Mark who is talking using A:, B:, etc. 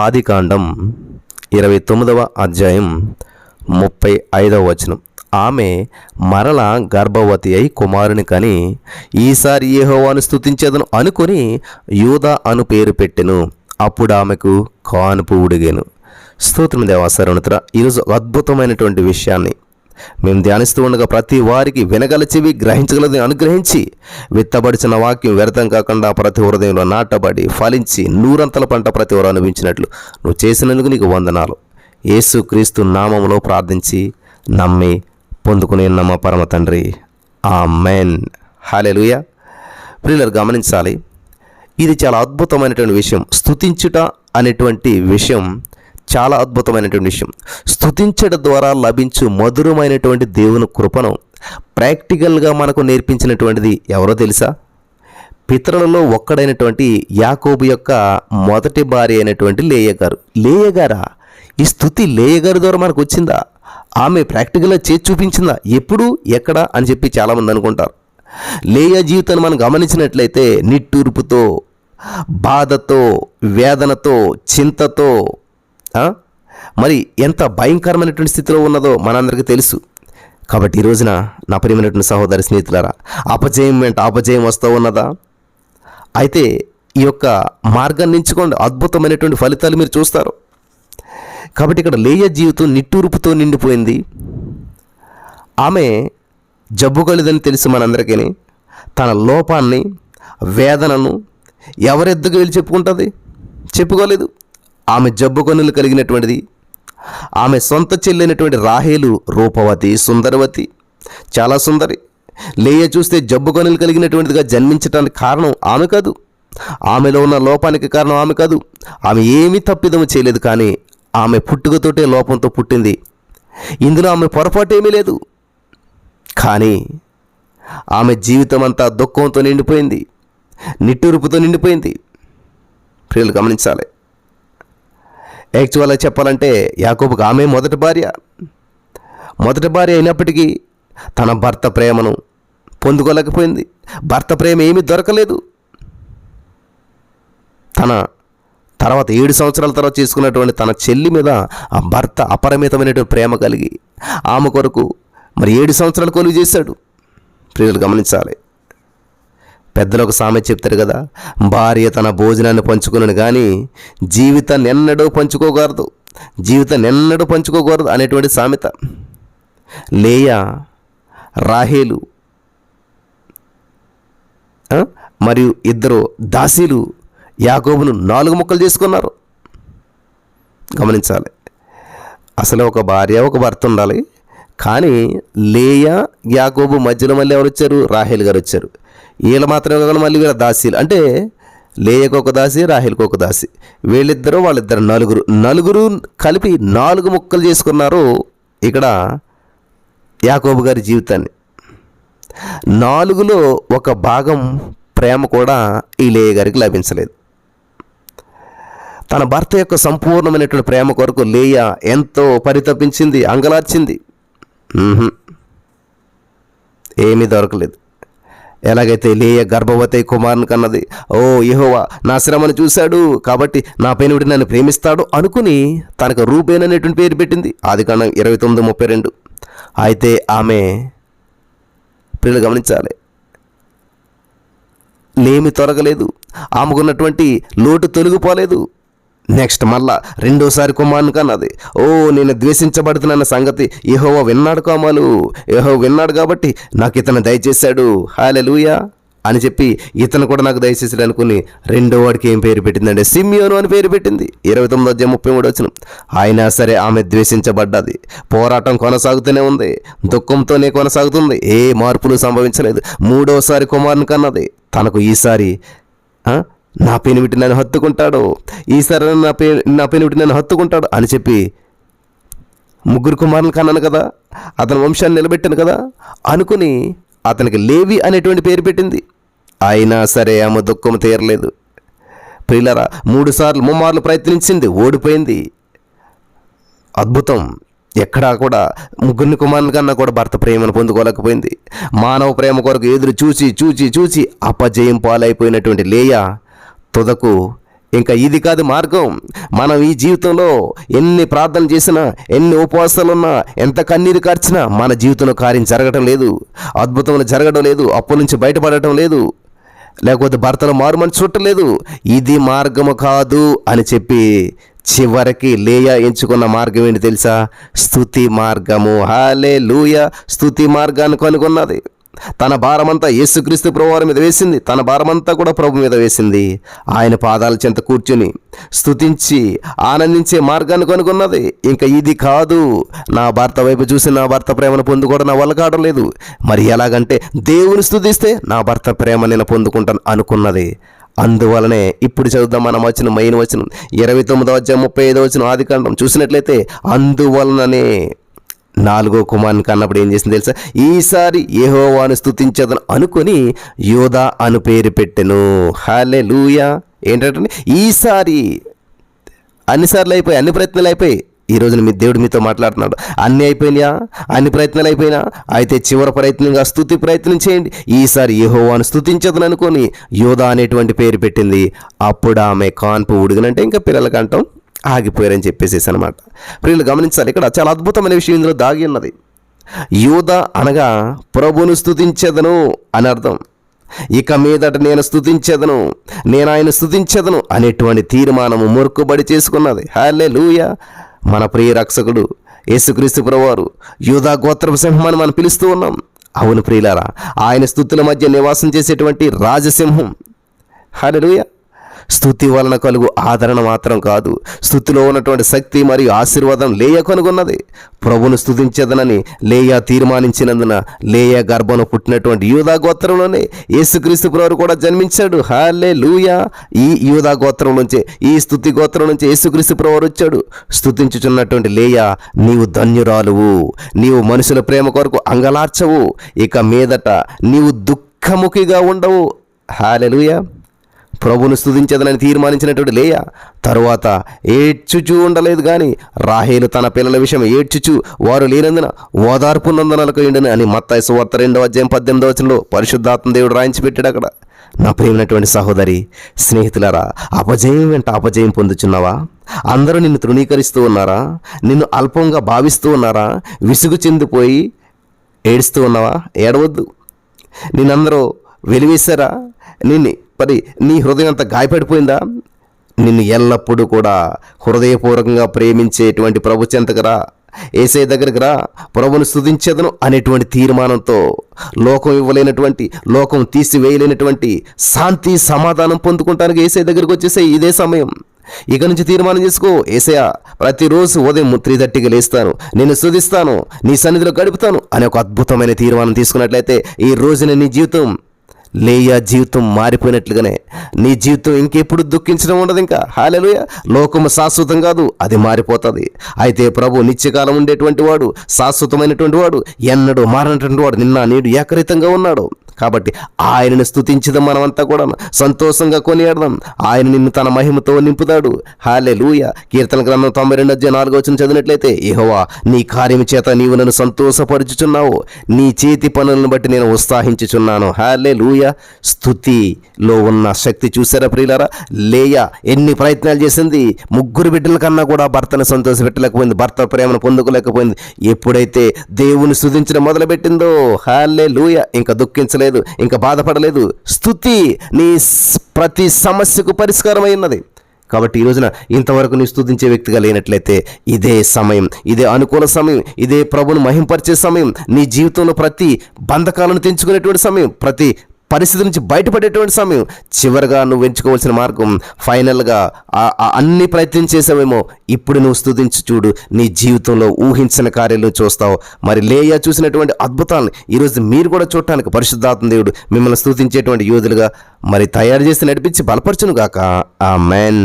A: ఆదికాండం 29వ అధ్యాయం 35వ వచనం. ఆమె మరల గర్భవతి అయి కుమారుని కని ఈసారి యెహోవాను స్తుతించెదను అనుకుని యూదా అను పేరు పెట్టెను. అప్పుడు ఆమెకు కానుపు ఉడిగెను. స్తోత్రం దేవా సర్వోన్నతుడా. ఈరోజు అద్భుతమైనటువంటి విషయాన్ని మేము ధ్యానిస్తూ ఉండగా ప్రతి వారికి వినగల చెవి గ్రహించగలదని అనుగ్రహించి విత్తబడిచిన వాక్యం వ్యర్థం కాకుండా ప్రతి హృదయంలో నాటబడి ఫలించి నూరంతల పంట ప్రతి వారు అనుభవించినట్లు నువ్వు చేసినందుకు నీకు వందనాలు. యేసు క్రీస్తు నామములో ప్రార్థించి నమ్మి పొందుకునే మా పరమ తండ్రి, ఆమేన్. హల్లెలూయా. ప్రియులారా, గమనించాలి, ఇది చాలా అద్భుతమైనటువంటి విషయం. స్తుతించుట అనేటువంటి విషయం చాలా అద్భుతమైనటువంటి విషయం. స్తుతించడం ద్వారా లభించు మధురమైనటువంటి దేవుని కృపను ప్రాక్టికల్గా మనకు నేర్పించినటువంటిది ఎవరో తెలుసా? పితరులలో ఒక్కడైనటువంటి యాకోబు యొక్క మొదటి భార్య అయినటువంటి లేయ గారు. లేయ గారా? ఈ స్తుతి లేయ గారి ద్వారా మనకు వచ్చిందా? ఆమె ప్రాక్టికల్గా చేసి చూపించిందా? ఎప్పుడు, ఎక్కడ అని చెప్పి చాలామంది అనుకుంటారు. లేయ జీవితాన్ని మనం గమనించినట్లయితే నిట్టూర్పుతో, బాధతో, వేదనతో, చింతతో, మరి ఎంత భయంకరమైనటువంటి స్థితిలో ఉన్నదో మనందరికీ తెలుసు. కాబట్టి ఈ రోజున నా ప్రియమైనటువంటి సహోదరి స్నేహితులారా, అపజయం వెంట అపజయం వస్తూ ఉన్నదా? అయితే ఈ యొక్క మార్గాన్ని ఎంచుకోండి, అద్భుతమైనటువంటి ఫలితాలు మీరు చూస్తారు. కాబట్టి ఇక్కడ లేయ జీవితం నిట్టూర్పుతో నిండిపోయింది. ఆమె జబ్బు కలదని తెలుసు మనందరికీ. తన లోపాన్ని, వేదనను ఎవరెద్దుకు వెళ్ళి చెప్పుకుంటుంది? చెప్పుకోలేదు. ఆమె జబ్బు కన్నులు కలిగినటువంటిది. ఆమె సొంత చెల్లైనటువంటి రాహేలు రూపవతి, సుందరవతి, చాలా సుందరి. లేయ చూస్తే జబ్బు కన్నులు కలిగినటువంటిదిగా జన్మించడానికి కారణం ఆమె కాదు. ఆమెలో ఉన్న లోపానికి కారణం ఆమె కాదు. ఆమె ఏమీ తప్పిదము చేయలేదు, కానీ ఆమె పుట్టుకతోటే లోపంతో పుట్టింది. ఇందులో ఆమె పొరపాటు ఏమీ లేదు. కానీ ఆమె జీవితం అంతా దుఃఖంతో నిండిపోయింది, నిట్టూర్పుతో నిండిపోయింది. ప్రియులు గమనించాలి. యాక్చువల్గా చెప్పాలంటే యాకోబుకు ఆమె మొదటి భార్య అయినప్పటికీ తన భర్త ప్రేమను పొందుకోలేకపోయింది. భర్త ప్రేమ ఏమీ దొరకలేదు. తన తర్వాత 7 సంవత్సరాల తర్వాత చేసుకున్నటువంటి తన చెల్లి మీద ఆ భర్త అపరిమితమైనటువంటి ప్రేమ కలిగి ఆమె కొరకు మరి 7 సంవత్సరాలు కొలువు చేశాడు. ప్రియులు గమనించాలి. పెద్దలు ఒక సామెత చెప్తారు కదా, భార్య తన భోజనాన్ని పంచుకున్నాను కానీ జీవితాన్ని ఎన్నడూ పంచుకోకూడదు అనేటువంటి సామెత. లేయ, రాహేలు మరియు 2 దాసీలు యాకోబును 4 ముక్కలు చేసుకున్నారు. గమనించాలి. అసలు ఒక భార్య, ఒక భర్త ఉండాలి. కానీ లేయ, యాకోబు మధ్యలో మళ్ళీ ఎవరు వచ్చారు? రాహేలు గారు వచ్చారు. వీళ్ళు మాత్రమే కాకుండా మళ్ళీ వీళ్ళ దాసీలు, అంటే లేయకు ఒక దాసి, రాహేలుకు ఒక దాసి, వాళ్ళిద్దరు నలుగురు కలిపి 4 ముక్కలు చేసుకున్నారు. ఇక్కడ యాకోబు గారి జీవితాన్ని 4లో ఒక భాగం ప్రేమ కూడా ఈ లేయ గారికి లభించలేదు. తన భర్త యొక్క సంపూర్ణమైనటువంటి ప్రేమ కొరకు లేయ ఎంతో పరితపించింది, అంగలార్చింది. ఏమీ దొరకలేదు. ఎలాగైతే లేయ గర్భవతి కుమారుని కన్నది, ఓ యెహోవా నా శ్రమను చూశాడు కాబట్టి నా పెనివిడి నన్ను ప్రేమిస్తాడు అనుకుని తనకు రూబేన్ అనేటువంటి పేరు పెట్టింది. ఆదికాండం 29:32. అయితే ఆమె, ప్రియులు గమనించాలి, లేమి తొలగలేదు, ఆమెకున్నటువంటి లోటు తొలగిపోలేదు. నెక్స్ట్ మళ్ళా 2వసారి కుమారుని కన్నది. ఓ నేను ద్వేషించబడుతున్న సంగతి యెహోవా విన్నాడు కామాలు, యెహోవా విన్నాడు కాబట్టి నాకు ఇతను దయచేశాడు, హల్లెలూయా అని చెప్పి ఇతను కూడా నాకు దయచేసాడు అనుకుని 2వ వాడికి ఏం పేరు పెట్టిందంటే సిమియోను అని పేరు పెట్టింది. 29:33. అయినా సరే ఆమె ద్వేషించబడ్డది. పోరాటం కొనసాగుతూనే ఉంది, దుఃఖంతోనే కొనసాగుతుంది, ఏ మార్పులు సంభవించలేదు. 3వసారి కుమారుని కన్నది. తనకు ఈసారి నా పెనివిటి నన్ను హత్తుకుంటాడు, ఈసారి నా పెనివిటి నన్ను హత్తుకుంటాడు అని చెప్పి 3 కుమారులను కన్నాను కదా, అతని వంశాన్ని నిలబెట్టాను కదా అనుకుని అతనికి లేవి అనేటువంటి పేరు పెట్టింది. అయినా సరే ఆమె దుఃఖం తీరలేదు. ప్రియులారా, 3 మార్లు ప్రయత్నించింది, ఓడిపోయింది. అద్భుతం. ఎక్కడా కూడా 3 కుమారుల కన్నా కూడా భర్త ప్రేమను పొందుకోలేకపోయింది. మానవ ప్రేమ కొరకు ఎదురు చూచి అపజయం పాలైపోయినటువంటి లేయ తుదకు ఇంకా ఇది కాదు మార్గం. మనం ఈ జీవితంలో ఎన్ని ప్రార్థనలు చేసినా, ఎన్ని ఉపవాసాలున్నా, ఎంత కన్నీరు కార్చినా మన జీవితంలో కార్యం జరగడం లేదు, అద్భుతములు జరగడం లేదు, అప్పుల నుంచి బయటపడటం లేదు, లేకపోతే భర్తలు మారుమని చూడలేదు. ఇది మార్గము కాదు అని చెప్పి చివరికి లేయా ఎంచుకున్న మార్గం ఏంటి తెలుసా? స్తుతి మార్గము. హల్లెలూయా. స్తుతి మార్గాన్ని కనుగొన్నది. తన భారమంతా యేసుక్రీస్తు ప్రభువారి మీద వేసింది. తన భారమంతా కూడా ప్రభు మీద వేసింది. ఆయన పాదాల చెంత కూర్చుని స్తుతించి ఆనందించే మార్గాన్ని కనుగొన్నది. ఇంకా ఇది కాదు, నా భర్త వైపు చూసి నా భర్త ప్రేమను పొందుకోవడం నా వల్ల కావడం లేదు, మరి ఎలాగంటే దేవుని స్తుతిస్తే నా భర్త ప్రేమ నేను పొందుకుంటాను అనుకున్నది. అందువలనే ఇప్పుడు చదువుదాం మనం వచ్చిన మెయిన్ వచనం 29వ అధ్యాయం 35వ వచనం ఆదికాండం చూసినట్లయితే, అందువలననే 4వ కుమారుని కన్నప్పుడు ఏం చేసింది తెలుసా? ఈసారి యెహోవాను స్తుతించదను అనుకొని యోధా అను పేరు పెట్టెను. హల్లెలూయా. ఏంటంటే ఈసారి, అన్నిసార్లు అయిపోయి, అన్ని ప్రయత్నాలు అయిపోయి. ఈ రోజున మీ దేవుడు మీతో మాట్లాడుతున్నాడు. అన్నీ అయిపోయినాయా? అన్ని ప్రయత్నాలు అయిపోయినా? అయితే చివరి ప్రయత్నంగా స్తుతి ప్రయత్నం చేయండి. ఈసారి యెహోవాను స్తుతించదను అనుకొని యోధా అనేటువంటి పేరు పెట్టింది. అప్పుడు ఆమె కాన్పు ఉడిగినంటే ఇంకా పిల్లలకి అంటాం ఆగిపోయారని చెప్పేసేసి అనమాట. ప్రియులు గమనించాలి, ఇక్కడ చాలా అద్భుతమైన విషయం ఇందులో దాగి ఉన్నది. యోధా అనగా ప్రభువును స్తుతించెదను అని అర్థం. ఇక మీదట నేను స్తుతించెదను, నేను ఆయన స్తుతించెదను అనేటువంటి తీర్మానము మొక్కుబడి చేసుకున్నది. హల్లెలూయా. మన ప్రియ రక్షకుడు యేసుక్రీస్తు ప్రభువారు యూదా గోత్రపు సింహం అని మనం పిలుస్తూ ఉన్నాం. అవును ప్రియులారా, ఆయన స్తుతుల మధ్య నివాసం చేసేటువంటి రాజసింహం. హల్లెలూయా. స్తుతి వలన కలుగు ఆదరణ మాత్రం కాదు, స్తుతిలో ఉన్నటువంటి శక్తి మరియు ఆశీర్వాదం లేయా కనుగొన్నది. ప్రభును స్తుతించదనని లేయా తీర్మానించినందున లేయా గర్భంలో పుట్టినటువంటి యూదా గోత్రంలోనే యేసుక్రీస్తు ప్రభువు కూడా జన్మించాడు. హల్లెలూయా. ఈ యూదా గోత్రం నుంచే, ఈ స్తుతి గోత్రం నుంచి యేసుక్రీస్తు ప్రభువు వచ్చాడు. స్తుతించుచున్నటువంటి లేయా, నీవు ధన్యురాలువు, నీవు మనుషుల ప్రేమ కొరకు అంగలార్చవు, ఇక మీదట నీవు దుఃఖముఖిగా ఉండవు. హల్లెలూయా. ప్రభును స్తుతించదనని తీర్మానించినటువంటి లేయా తరువాత ఏడ్చుచూ ఉండలేదు, కానీ రాహేలు తన పిల్లల విషయం ఏడ్చుచూ వారు లేనందున ఓదార్పు నందనలకు ఎండని అని మత్తయి సువార్త 2వ అధ్యాయం 18వ వచనంలో పరిశుద్ధాత్మ దేవుడు రాయించి పెట్టాడు అక్కడ. నా ప్రియమైనటువంటి సహోదరి, స్నేహితులారా, అపజయం వెంట అపజయం పొందుచున్నావా? అందరూ నిన్ను తృణీకరిస్తూ ఉన్నారా? నిన్ను అల్పంగా భావిస్తూ ఉన్నారా? విసుగు చెందిపోయి ఏడుస్తూ ఉన్నావా? ఏడవద్దు. నిన్నందరూ వెలివేశారా? మరి నీ హృదయం అంతా గాయపడిపోయిందా? నిన్ను ఎల్లప్పుడూ కూడా హృదయపూర్వకంగా ప్రేమించేటువంటి ప్రభు చెంతకు రా, యేసయ్య దగ్గరికి రా, ప్రభువును స్తుతించెదను అనేటువంటి తీర్మానంతో లోకం ఇవ్వలేనటువంటి, లోకం తీసివేయలేనటువంటి శాంతి సమాధానం పొందుకుంటానికి యేసయ్య దగ్గరికి వచ్చేసే ఇదే సమయం. ఇక నుంచి తీర్మానం చేసుకో, యేసయ్య ప్రతిరోజు ఉదయం 3:30కి లేస్తాను, నేను స్తుతిస్తాను, నీ సన్నిధిలో గడుపుతాను అనే ఒక అద్భుతమైన తీర్మానం తీసుకున్నట్లయితే ఈ రోజున నీ జీవితం లేయా జీవితం మారిపోయినట్లుగానే నీ జీవితం ఇంకెప్పుడు దుఃఖించడం ఉండదు. ఇంకా హల్లెలూయా. లోకము శాశ్వతం కాదు, అది మారిపోతుంది. అయితే ప్రభు నిత్యకాలం ఉండేటువంటి వాడు, శాశ్వతమైనటువంటి వాడు, ఎన్నడూ మారినటువంటి వాడు, నిన్న నేడు ఏకరీతంగా ఉన్నాడు. కాబట్టి ఆయనను స్తుతించడం మనమంతా కూడా సంతోషంగా కొనియాడదాం. ఆయన నిన్ను తన మహిమతో నింపుతాడు. హల్లెలూయా. కీర్తన గ్రంథం 92వ అధ్యాయం 4వ వచనం చదివినట్లయితే, యెహోవా నీ కార్యము చేత నీవు నన్ను సంతోషపరుచుచున్నావు, నీ చేతి పనులను బట్టి నేను ఉత్సాహించుచున్నాను. హల్లెలూయా. స్తుతిలో ఉన్న శక్తి చూసారా ప్రియులారా? లేయా ఎన్ని ప్రయత్నాలు చేసింది, 3 బిడ్డల కన్నా కూడా భర్తను సంతోషపెట్టలేకపోయింది, భర్త ప్రేమను పొందుకోలేకపోయింది. ఎప్పుడైతే దేవుని స్తుతించడం మొదలుపెట్టిందో, హల్లెలూయా, ఇంకా దుఃఖించలేదు, ఇంకా బాధపడలేదు. స్తుతి నీ ప్రతి సమస్యకు పరిష్కారం అయినది. కాబట్టి ఈ రోజున ఇంతవరకు నీ స్తుతించే వ్యక్తిగా లేనట్లయితే ఇదే సమయం, ఇదే అనుకూల సమయం, ఇదే ప్రభును మహింపరిచే సమయం, నీ జీవితంలో ప్రతి బంధకాలను తెంచుకునేటువంటి సమయం, ప్రతి పరిస్థితి నుంచి బయటపడేటువంటి సమయం. చివరిగా నువ్వు ఎంచుకోవాల్సిన మార్గం, ఫైనల్గా అన్ని ప్రయత్నం చేసావేమో, ఇప్పుడు నువ్వు స్తుతించి చూడు, నీ జీవితంలో ఊహించిన కార్యాలను చూస్తావు. మరి లేయా చూసినటువంటి అద్భుతాలను ఈరోజు మీరు కూడా చూడటానికి పరిశుద్ధాత్మ దేవుడు మిమ్మల్ని స్తుతించేటువంటి యోధులుగా మరి తయారు చేసి నడిపించి బలపరచును గాక. ఆమేన్.